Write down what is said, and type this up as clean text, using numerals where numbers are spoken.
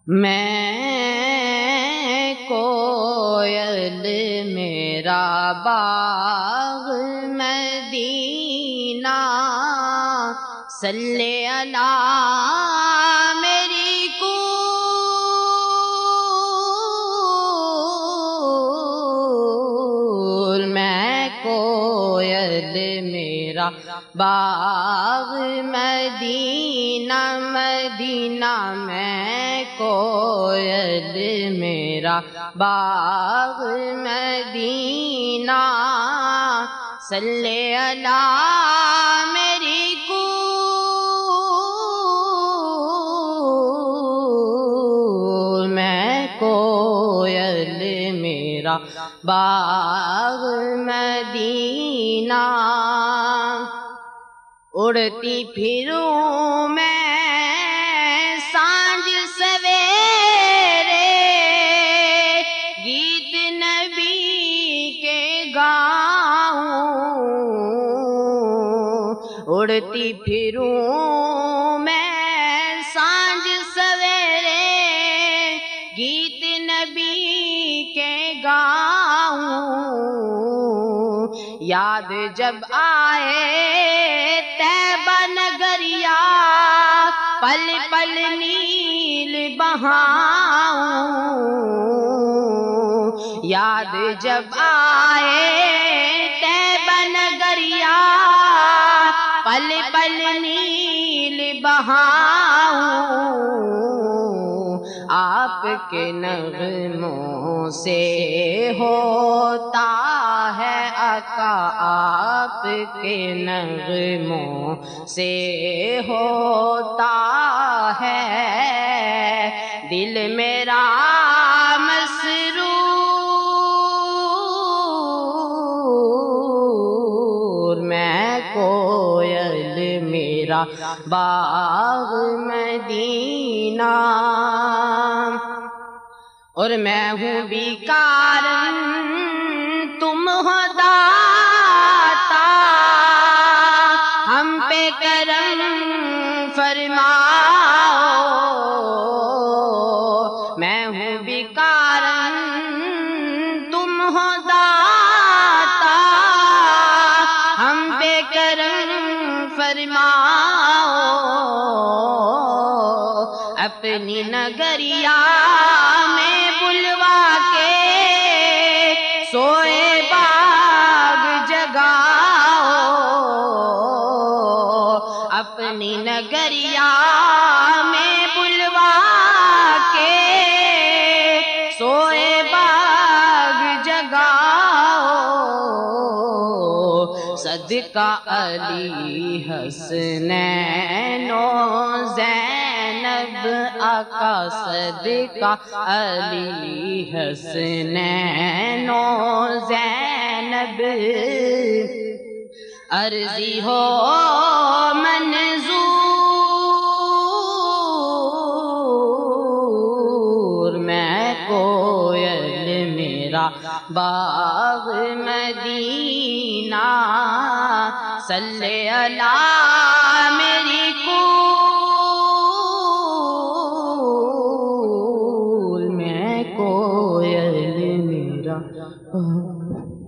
میں کوئل میرا باغ مدینہ، صلی اللہ میری کور، میں کوئل میرا باغ مدینہ مدینہ، میں کوئل میرا باغ مدینہ، صلی اللہ میری کور، میں کوئل میرا باغ مدینہ، اڑتی پھروں میں سانجھ سویرے، گیت نبی کے گاؤں، اڑتی پھروں میں سانجھ سویرے، گیت نبی کے گاؤں، یاد جب آئے طیبہ نگریا، پل پل نیل بہاؤں، یاد جب آئے طیبہ نگریا، پل پل نیل بہاؤں، آپ کے نغموں سے ہوتا ہے عطا، آپ کے نغموں سے ہوتا ہے دل میرا مسرور، میں کوئل میرا باغ مدینہ، اور میں ہوں بیکار تم ہو داتا، ہم پہ کرم فرماؤ، میں ہوں بیکار تم ہو داتا، ہم پہ کرم فرماؤ، اپنی نگریا میں بلوا کے سوئے باغ جگاؤ، اپنی نگریا میں بلوا کے سوئے باغ جگاؤ، صدقہ علی حسنین و زینب آقا، صدقہ علی حسنین و زینب، عرضی ہو منظور، میں کوئل میرا باغ مدینہ، صلی اللہ